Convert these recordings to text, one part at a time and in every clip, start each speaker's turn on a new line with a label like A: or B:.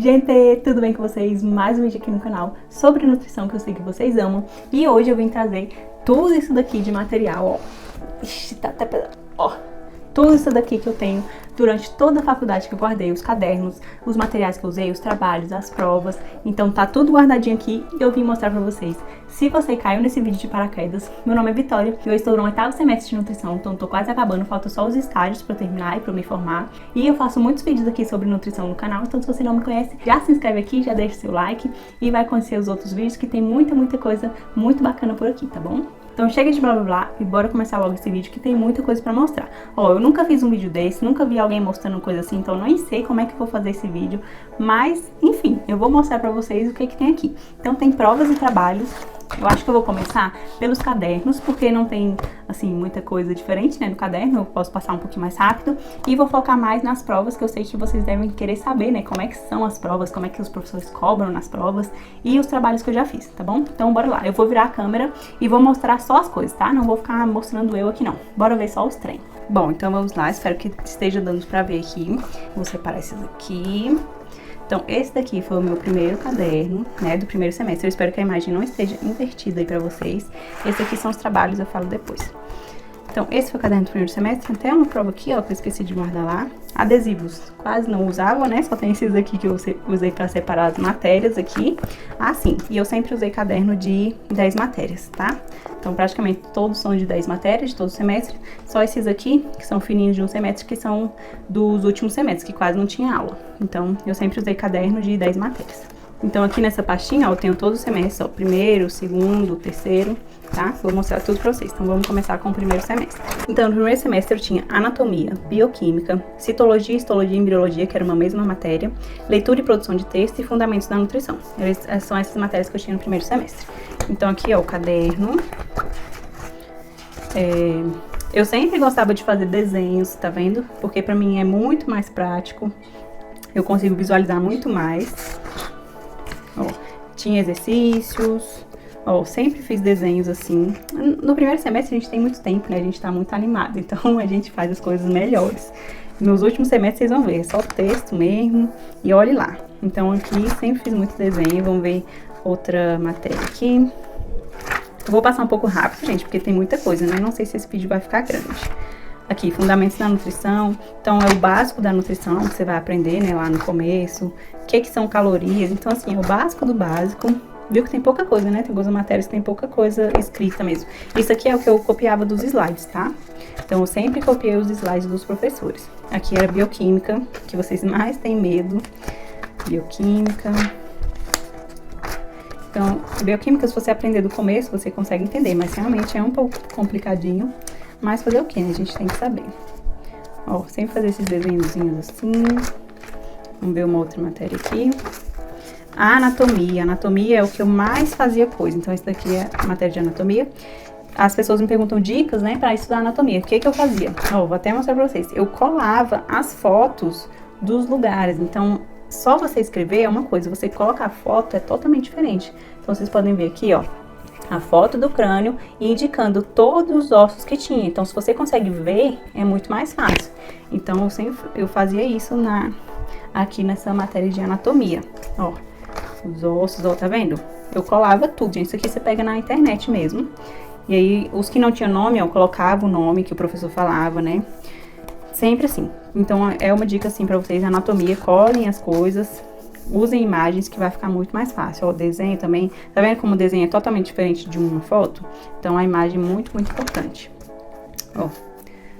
A: Gente, tudo bem com vocês? Mais um vídeo aqui no canal sobre nutrição que eu sei que vocês amam. E hoje eu vim trazer tudo isso daqui de material, ó. Ixi, tá até pesado, ó. Tudo isso daqui que eu tenho durante toda a faculdade que eu guardei, os cadernos, os materiais que eu usei, os trabalhos, as provas. Então tá tudo guardadinho aqui e eu vim mostrar pra vocês. Se você caiu nesse vídeo de paraquedas, meu nome é Vitória e eu estou no 8º semestre de nutrição, então tô quase acabando, falta só os estágios pra eu terminar e pra eu me formar. E eu faço muitos vídeos aqui sobre nutrição no canal, então se você não me conhece, já se inscreve aqui, já deixa seu like e vai conhecer os outros vídeos que tem muita coisa muito bacana por aqui, tá bom? Então chega de blá blá blá e bora começar logo esse vídeo que tem muita coisa pra mostrar. Ó, eu nunca fiz um vídeo desse, nunca vi alguém mostrando coisa assim, então nem sei como é que eu vou fazer esse vídeo. Mas, enfim, eu vou mostrar pra vocês o que que tem aqui. Então tem provas e trabalhos. Eu acho que eu vou começar pelos cadernos, porque não tem, assim, muita coisa diferente, né, no caderno. Eu posso passar um pouquinho mais rápido. E vou focar mais nas provas, que eu sei que vocês devem querer saber, né, como é que são as provas, como é que os professores cobram nas provas e os trabalhos que eu já fiz, tá bom? Então bora lá, eu vou virar a câmera e vou mostrar só as coisas, tá? Não vou ficar mostrando eu aqui não. Bora ver só os treinos. Bom, então vamos lá, espero que esteja dando pra ver aqui. Vou separar esses aqui. Então, esse daqui foi o meu primeiro caderno, né, do primeiro semestre. Eu espero que a imagem não esteja invertida aí pra vocês. Esse aqui são os trabalhos, eu falo depois. Então, esse foi o caderno do primeiro semestre. Até uma prova aqui, ó, que eu esqueci de guardar lá. Adesivos, quase não usava, né? Só tem esses aqui que eu usei pra separar as matérias aqui. Ah, sim. E eu sempre usei caderno de 10 matérias, tá? Então, praticamente todos são de 10 matérias, de todo semestre. Só esses aqui, que são fininhos de um semestre, que são dos últimos semestres, que quase não tinha aula. Então, eu sempre usei caderno de 10 matérias. Então, aqui nessa pastinha, ó, eu tenho todos os semestres, ó, primeiro, segundo, terceiro, tá? Vou mostrar tudo pra vocês. Então, vamos começar com o primeiro semestre. Então, no primeiro semestre eu tinha anatomia, bioquímica, citologia, histologia e embriologia, que era uma mesma matéria, leitura e produção de texto e fundamentos da nutrição. São essas matérias que eu tinha no primeiro semestre. Então, aqui, ó, o caderno. Eu sempre gostava de fazer desenhos, tá vendo? Porque pra mim é muito mais prático. Eu consigo visualizar muito mais. Ó, tinha exercícios, ó, sempre fiz desenhos assim. No primeiro semestre a gente tem muito tempo, né? A gente tá muito animado, então a gente faz as coisas melhores. Nos últimos semestres vocês vão ver, é só texto mesmo e olhe lá. Então aqui sempre fiz muito desenho, vamos ver outra matéria aqui. Eu vou passar um pouco rápido, gente, porque tem muita coisa, né? Não sei se esse vídeo vai ficar grande. Aqui, fundamentos da nutrição. Então, é o básico da nutrição que você vai aprender, né, lá no começo. O que são calorias. Então, assim, é o básico do básico. Viu que tem pouca coisa, né? Tem algumas matérias que tem pouca coisa escrita mesmo. Isso aqui é o que eu copiava dos slides, tá? Então, eu sempre copiei os slides dos professores. Aqui era bioquímica, que vocês mais têm medo. Bioquímica. Então, bioquímica, se você aprender do começo, você consegue entender. Mas, realmente, é um pouco complicadinho. Mas fazer o que, né? A gente tem que saber. Ó, sempre fazer esses desenhozinhos assim. Vamos ver uma outra matéria aqui. A anatomia. A anatomia é o que eu mais fazia coisa. Então, esse daqui é a matéria de anatomia. As pessoas me perguntam dicas, né, pra estudar anatomia. O que que eu fazia? Ó, vou até mostrar pra vocês. Eu colava as fotos dos lugares. Então, só você escrever é uma coisa. Você colocar a foto é totalmente diferente. Então, vocês podem ver aqui, ó, a foto do crânio e indicando todos os ossos que tinha. Então, se você consegue ver, é muito mais fácil. Então, eu fazia isso aqui nessa matéria de anatomia. Ó, os ossos, ó, tá vendo? Eu colava tudo, gente. Isso aqui você pega na internet mesmo. E aí, os que não tinham nome, ó, eu colocava o nome que o professor falava, né? Sempre assim. Então, é uma dica, assim, pra vocês. Anatomia, colhem as coisas. Usem imagens que vai ficar muito mais fácil. Ó, o desenho também. Tá vendo como o desenho é totalmente diferente de uma foto? Então, a imagem é muito importante. Ó,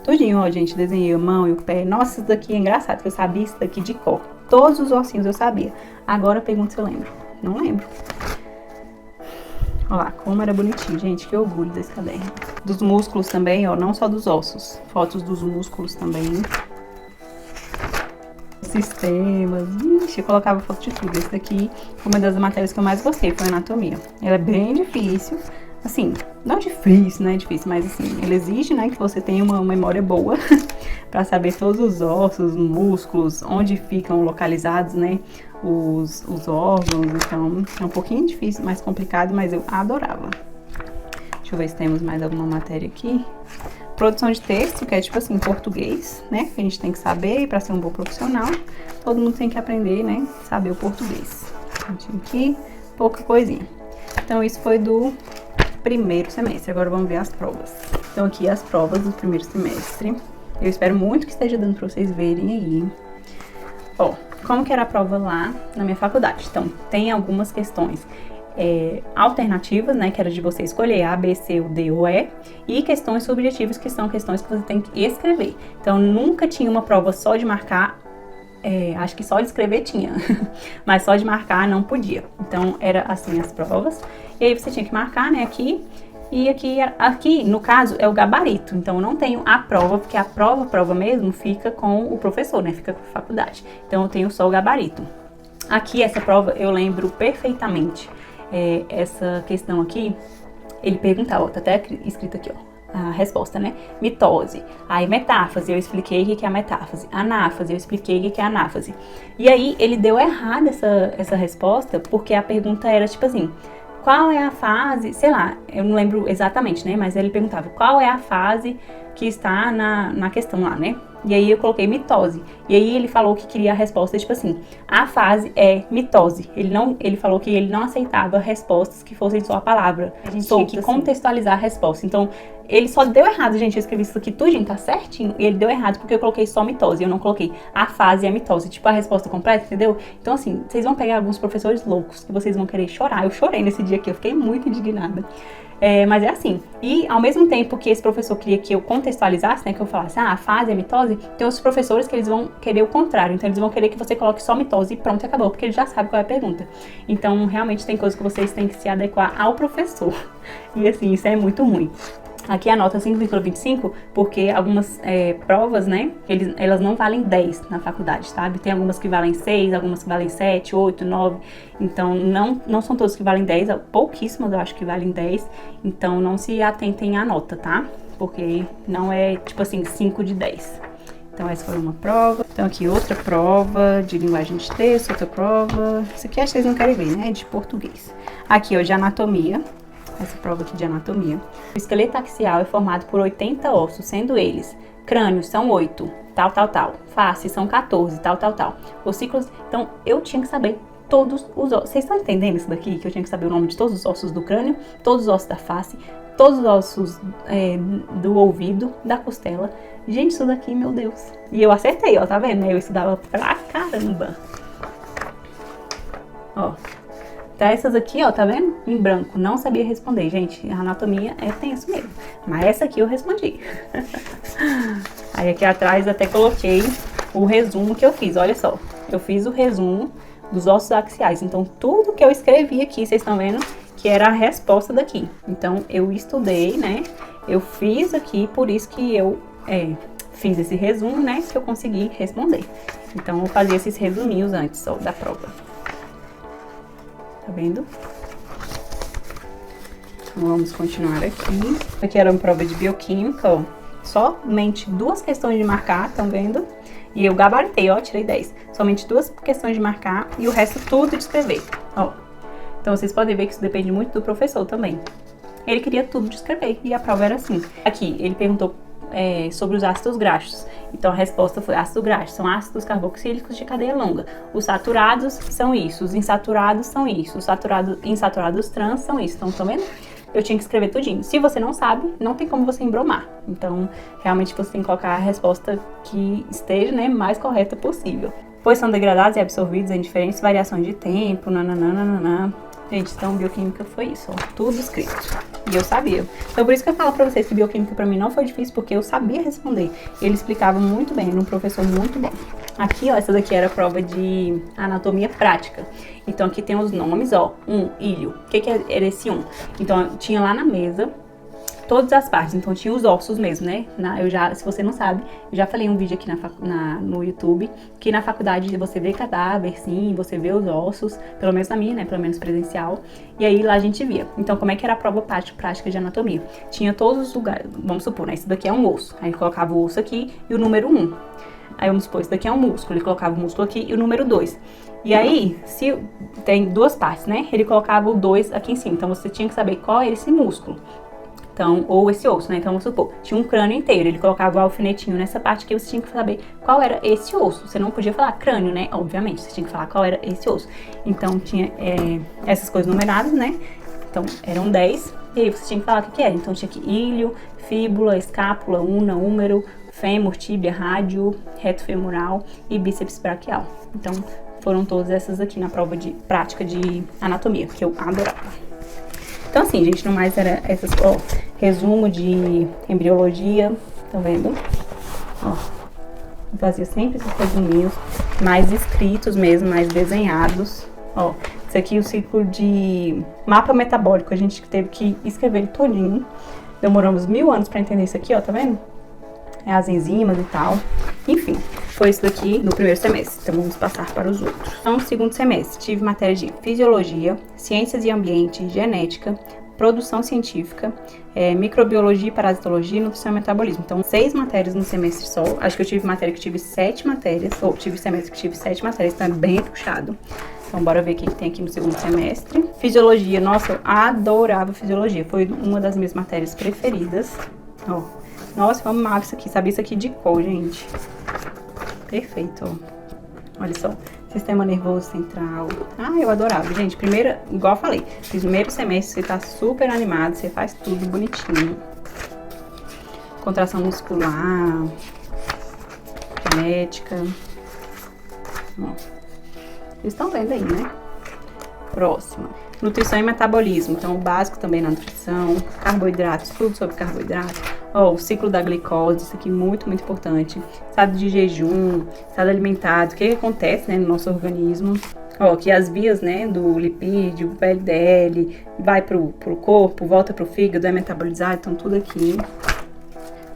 A: tudinho, ó, gente. Desenhei a mão e o pé. Nossa, isso daqui é engraçado, que eu sabia isso daqui de cor. Todos os ossinhos eu sabia. Agora, pergunta se eu lembro. Não lembro. Ó lá, como era bonitinho, gente. Que orgulho desse caderno. Dos músculos também, ó. Não só dos ossos. Fotos dos músculos também. Sistemas, ixi, eu colocava foto de tudo. Esse daqui foi uma das matérias que eu mais gostei, foi anatomia. Ela é bem difícil, assim, não difícil, né, difícil, mas assim, ele exige, né, que você tenha uma memória boa pra saber todos os ossos, músculos, onde ficam localizados, né, os órgãos. Então, é um pouquinho difícil, mais complicado, mas eu adorava. Deixa eu ver se temos mais alguma matéria aqui. produção de texto, que é tipo assim, português, né? Que a gente tem que saber para ser um bom profissional. Todo mundo tem que aprender, né? Saber o português. Aqui, pouca coisinha. Então, isso foi do primeiro semestre. Agora vamos ver as provas. Então, aqui as provas do primeiro semestre. Eu espero muito que esteja dando para vocês verem aí. Ó, como que era a prova lá na minha faculdade? Então, tem algumas questões alternativas, né, que era de você escolher A, B, C, ou D ou E, e questões subjetivas, que são questões que você tem que escrever. Então, nunca tinha uma prova só de marcar, acho que só de escrever tinha, mas só de marcar não podia. Então, era assim as provas, e aí você tinha que marcar, né, aqui, e aqui, no caso, é o gabarito. Então, eu não tenho a prova, porque a prova mesmo fica com o professor, né, fica com a faculdade. Então, eu tenho só o gabarito. Aqui, essa prova, eu lembro perfeitamente. Essa questão aqui, ele perguntava, tá até escrito aqui, ó, a resposta, né? Mitose. Aí metáfase, eu expliquei o que é a metáfase. Anáfase, eu expliquei o que é a anáfase. E aí, ele deu errado essa resposta, porque a pergunta era tipo assim, qual é a fase, sei lá, eu não lembro exatamente, né? Mas ele perguntava, qual é a fase que está na questão lá, né? E aí eu coloquei mitose. E aí ele falou que queria a resposta, tipo assim, a fase é mitose. Ele falou que ele não aceitava respostas que fossem só a palavra. A gente tinha que contextualizar a resposta. Então, ele só deu errado, gente. Eu escrevi isso aqui tudinho, tá certinho. E ele deu errado porque eu coloquei só mitose. Eu não coloquei a fase é mitose. Tipo, a resposta completa, entendeu? Então, assim, vocês vão pegar alguns professores loucos que vocês vão querer chorar. Eu chorei nesse dia aqui, eu fiquei muito indignada. Mas é assim. E ao mesmo tempo que esse professor queria que eu contextualizasse, né, que eu falasse, a fase é mitose, tem os professores que eles vão querer o contrário. Então eles vão querer que você coloque só mitose e pronto, acabou, porque eles já sabem qual é a pergunta. Então realmente tem coisas que vocês têm que se adequar ao professor. E assim, isso é muito ruim. Aqui a nota 5,25, porque algumas provas, né, elas não valem 10 na faculdade, sabe? Tem algumas que valem 6, algumas que valem 7, 8, 9. Então, não são todas que valem 10, pouquíssimas eu acho que valem 10. Então, não se atentem à nota, tá? Porque não é, tipo assim, 5 de 10. Então, essa foi uma prova. Então, aqui outra prova de linguagem de texto, outra prova. Isso aqui acho que vocês não querem ver, né? De português. Aqui, ó, de anatomia. Essa prova aqui de anatomia. O esqueleto axial é formado por 80 ossos, sendo eles crânios são 8, tal, tal, tal. Face são 14, tal, tal, tal. Ossículos, então eu tinha que saber todos os ossos. Vocês estão entendendo isso daqui? Que eu tinha que saber o nome de todos os ossos do crânio, todos os ossos da face, todos os ossos do ouvido, da costela. Gente, isso daqui, meu Deus. E eu acertei, ó, tá vendo? Eu estudava pra caramba. Ó. Tá, essas aqui, ó, tá vendo? Em branco, não sabia responder, gente. A anatomia é tenso mesmo. Mas essa aqui eu respondi. Aí aqui atrás até coloquei o resumo que eu fiz, olha só. Eu fiz o resumo dos ossos axiais. Então, tudo que eu escrevi aqui, vocês estão vendo que era a resposta daqui. Então, eu estudei, né? Eu fiz aqui, por isso que eu fiz esse resumo, né? Que eu consegui responder. Então, eu fazia esses resuminhos antes, ó, da prova. Tá vendo? Então, vamos continuar aqui. Aqui era uma prova de bioquímica, ó. Somente 2 questões de marcar, estão vendo? E eu gabaritei, ó, tirei 10. Somente 2 questões de marcar e o resto tudo de escrever, ó. Então, vocês podem ver que isso depende muito do professor também. Ele queria tudo de escrever e a prova era assim. Aqui, ele perguntou sobre os ácidos graxos. Então, a resposta foi ácidos graxos são ácidos carboxílicos de cadeia longa. Os saturados são isso, os insaturados são isso, os insaturados trans são isso. Então, estão vendo? Eu tinha que escrever tudinho. Se você não sabe, não tem como você embromar. Então, realmente, você tem que colocar a resposta que esteja, né, mais correta possível. Pois são degradados e absorvidos em diferentes variações de tempo, nananana. Gente, então bioquímica foi isso, ó, tudo escrito. E eu sabia. Então por isso que eu falo pra vocês que bioquímica pra mim não foi difícil, porque eu sabia responder. Ele explicava muito bem, era um professor muito bom. Aqui, ó, essa daqui era a prova de anatomia prática. Então aqui tem os nomes, ó, ilho. O que era esse Então tinha lá na mesa todas as partes, então tinha os ossos mesmo, né? Se você não sabe, eu já falei um vídeo aqui no YouTube, que na faculdade você vê cadáver, sim, você vê os ossos, pelo menos na minha, né? Pelo menos presencial. E aí lá a gente via. Então, como é que era a prova prática de anatomia? Tinha todos os lugares, vamos supor, né? Isso daqui é um osso. Aí ele colocava o osso aqui e o número 1. Aí vamos supor, isso daqui é um músculo, ele colocava o músculo aqui e o número 2. E aí, se tem 2 partes, né? Ele colocava o 2 aqui em cima. Então, você tinha que saber qual era esse músculo. Então, ou esse osso, né? Então, vamos supor, tinha um crânio inteiro, ele colocava o alfinetinho nessa parte que você tinha que saber qual era esse osso. Você não podia falar crânio, né? Obviamente, você tinha que falar qual era esse osso. Então, tinha essas coisas numeradas, né? Então, eram 10, e aí você tinha que falar o que era. Então, tinha que ilho, fíbula, escápula, una, húmero, fêmur, tíbia, rádio, reto femoral e bíceps braquial. Então, foram todas essas aqui na prova de prática de anatomia, que eu adorava. Então, assim, gente, no mais era essas, ó, resumo de embriologia, tá vendo? Ó, eu fazia sempre esses resuminhos mais escritos mesmo, mais desenhados. Ó, esse aqui é o ciclo de mapa metabólico, a gente teve que escrever ele todinho. Demoramos 1000 anos pra entender isso aqui, ó, tá vendo? É as enzimas e tal. Enfim, foi isso daqui no primeiro semestre. Então vamos passar para os outros. Então, no segundo semestre, tive matéria de fisiologia, ciências e ambiente, genética, produção científica, microbiologia, parasitologia e nutrição e metabolismo. Então, 6 matérias no semestre só. Acho que eu tive matéria que tive 7 matérias, ou tive semestre que tive 7 matérias, então é bem puxado. Então, bora ver o que tem aqui no segundo semestre. Fisiologia, nossa, eu adorava fisiologia. Foi uma das minhas matérias preferidas. Ó, nossa, eu amava isso aqui, sabia isso aqui de cor, gente. Perfeito, ó. Olha só, sistema nervoso central. Ah, eu adorava, gente. Primeira, igual eu falei, primeiro semestre você tá super animado, você faz tudo bonitinho. Contração muscular, genética. Ó, vocês estão vendo aí, né? Próxima. Nutrição e metabolismo. Então, o básico também na nutrição. Carboidratos, tudo sobre carboidratos. Ó, o ciclo da glicose, isso aqui muito, muito importante. Estado de jejum, estado alimentado, o que acontece, né, no nosso organismo. Ó, que as vias, né, do lipídio, LDL, vai pro corpo, volta pro fígado, é metabolizado, então tudo aqui.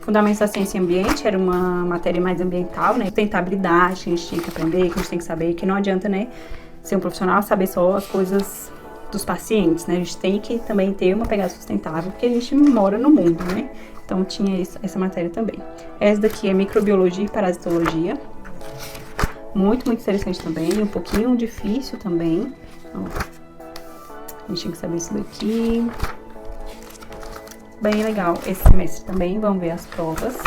A: Fundamentos da ciência e ambiente, era uma matéria mais ambiental, né, sustentabilidade, que a gente tinha que aprender, que a gente tem que saber, que não adianta, né, ser um profissional, saber só as coisas dos pacientes, né, a gente tem que também ter uma pegada sustentável, porque a gente mora no mundo, né. Então, tinha essa matéria também. Essa daqui é microbiologia e parasitologia. Muito, muito interessante também. Um pouquinho difícil também. Ó, a gente tinha que saber isso daqui. Bem legal esse semestre também. Vamos ver as provas.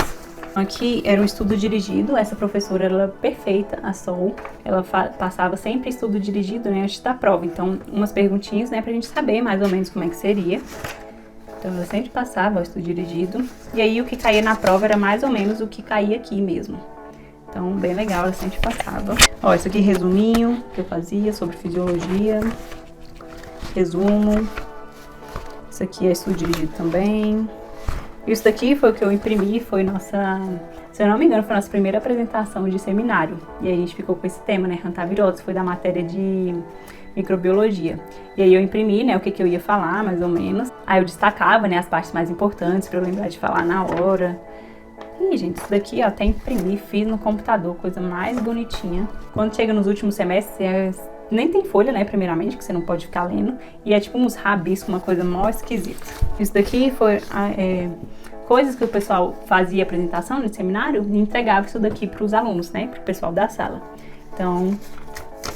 A: Aqui era um estudo dirigido. Essa professora, ela é perfeita, a Sol. Ela passava sempre estudo dirigido, né, antes da prova. Então, umas perguntinhas, né, pra gente saber mais ou menos como é que seria. Então, eu sempre passava o estudo dirigido. E aí, o que caía na prova era mais ou menos o que caía aqui mesmo. Então, bem legal, eu sempre passava. Ó, isso aqui, resuminho que eu fazia sobre fisiologia. Resumo. Isso aqui é estudo dirigido também. Isso daqui foi o que eu imprimi, foi nossa... Se eu não me engano, foi a nossa primeira apresentação de seminário. E aí, a gente ficou com esse tema, né? Hantavirose, foi da matéria de microbiologia. E aí eu imprimi, né, o que eu ia falar, mais ou menos. Aí eu destacava, né, as partes mais importantes pra eu lembrar de falar na hora. E, gente, isso daqui, ó, até imprimi, fiz no computador, coisa mais bonitinha. Quando chega nos últimos semestres, nem tem folha, né, primeiramente, que você não pode ficar lendo. E é tipo uns rabiscos, uma coisa mó esquisita. Isso daqui foi coisas que o pessoal fazia apresentação no seminário e entregava isso daqui pros alunos, né, pro pessoal da sala. Então,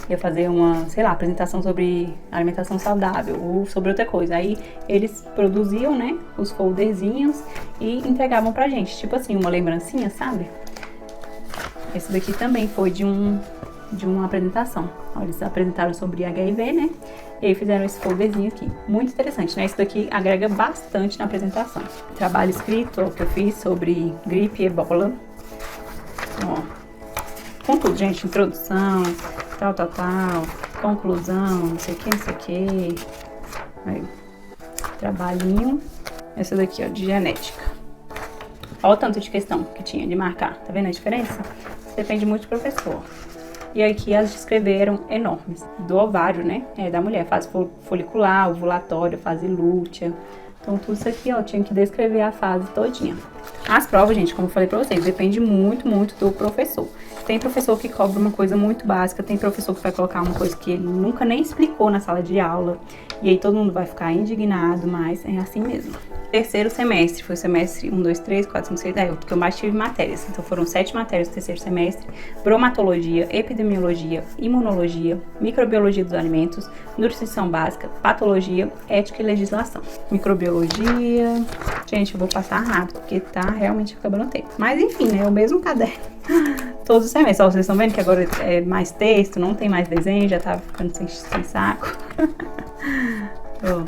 A: ia fazer uma, sei lá, apresentação sobre alimentação saudável ou sobre outra coisa. Aí eles produziam, né, os folderzinhos e entregavam pra gente, tipo assim, uma lembrancinha, sabe? Esse daqui também foi de uma apresentação. Ó, eles apresentaram sobre HIV, né? E aí fizeram esse folderzinho aqui. Muito interessante, né? Isso daqui agrega bastante na apresentação. Trabalho escrito, ó, que eu fiz sobre gripe e ebola. Ó, com tudo, gente. Introdução, tal, conclusão, não sei o que, não sei o que. Aí, trabalhinho. Essa daqui, ó, de genética. Olha o tanto de questão que tinha de marcar. Tá vendo a diferença? Isso depende muito do professor. E aqui as de escrever eram enormes. Do ovário, né? Da mulher. Fase folicular, ovulatória, fase lútea. Então, tudo isso aqui, ó, tinha que descrever a fase todinha. As provas, gente, como eu falei pra vocês, depende muito, muito do professor. Tem professor que cobra uma coisa muito básica, tem professor que vai colocar uma coisa que ele nunca nem explicou na sala de aula. E aí todo mundo vai ficar indignado, mas é assim mesmo. Terceiro semestre, foi o semestre 1, 2, 3, 4, 5, 6, 10, porque eu mais tive matérias. Então foram 7 matérias no terceiro semestre: bromatologia, epidemiologia, imunologia, microbiologia dos alimentos, nutrição básica, patologia, ética e legislação. Microbiologia, Gente, eu vou passar rápido, porque tá realmente acabando o tempo. Mas enfim, né? É o mesmo caderno. Todos os semestres. Ó, vocês estão vendo que agora é mais texto, não tem mais desenho, já tá ficando sem saco. Ó.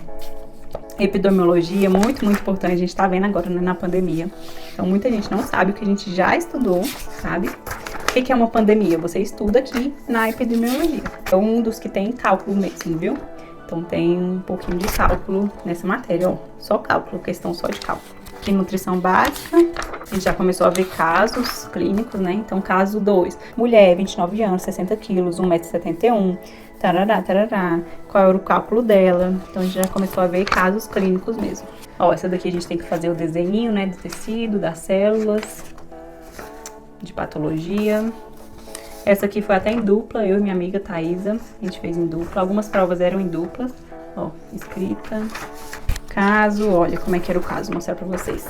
A: Epidemiologia, muito importante. A gente tá vendo agora, né, na pandemia. Então, muita gente não sabe o que a gente já estudou, sabe? O que é uma pandemia? Você estuda aqui na epidemiologia. É um dos que tem cálculo mesmo, viu? Então tem um pouquinho de cálculo nessa matéria, ó. Só cálculo, questão só de cálculo. Aqui nutrição básica, a gente já começou a ver casos clínicos, né? Então caso 2, mulher, 29 anos, 60 quilos, 1,71 m, tarará, tarará. Qual era o cálculo dela? Então a gente já começou a ver casos clínicos mesmo. Ó, essa daqui a gente tem que fazer o desenho, né? Do tecido, das células, de patologia. Essa aqui foi até em dupla, eu e minha amiga Thaisa, a gente fez em dupla. Algumas provas eram em dupla. Ó, escrita, caso, olha como é que era o caso, vou mostrar pra vocês.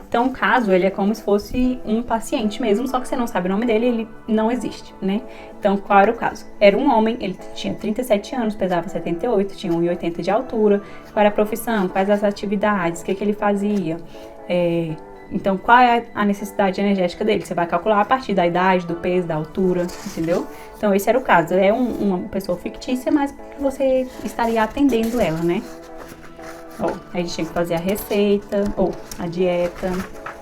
A: Então o caso, ele é como se fosse um paciente mesmo, só que você não sabe o nome dele, ele não existe, né? Então qual era o caso? Era um homem, ele tinha 37 anos, pesava 78, tinha 1,80 m de altura. Qual era a profissão? Quais as atividades? O que ele fazia? Então, qual é a necessidade energética dele? Você vai calcular a partir da idade, do peso, da altura, entendeu? Então, esse era o caso. É uma pessoa fictícia, mas você estaria atendendo ela, né? Ó, aí a gente tinha que fazer a receita, ou a dieta.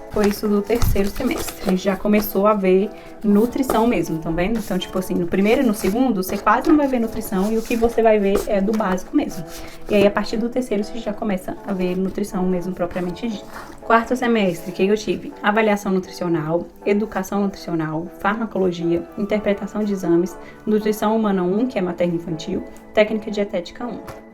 A: Foi isso do terceiro semestre. A gente já começou a ver nutrição mesmo, tá vendo? Então, tipo assim, no primeiro e no segundo, você quase não vai ver nutrição e o que você vai ver é do básico mesmo. E aí, a partir do terceiro, você já começa a ver nutrição mesmo, propriamente dita. Quarto semestre, que eu tive avaliação nutricional, educação nutricional, farmacologia, interpretação de exames, nutrição humana 1, que é materno-infantil, técnica dietética 1.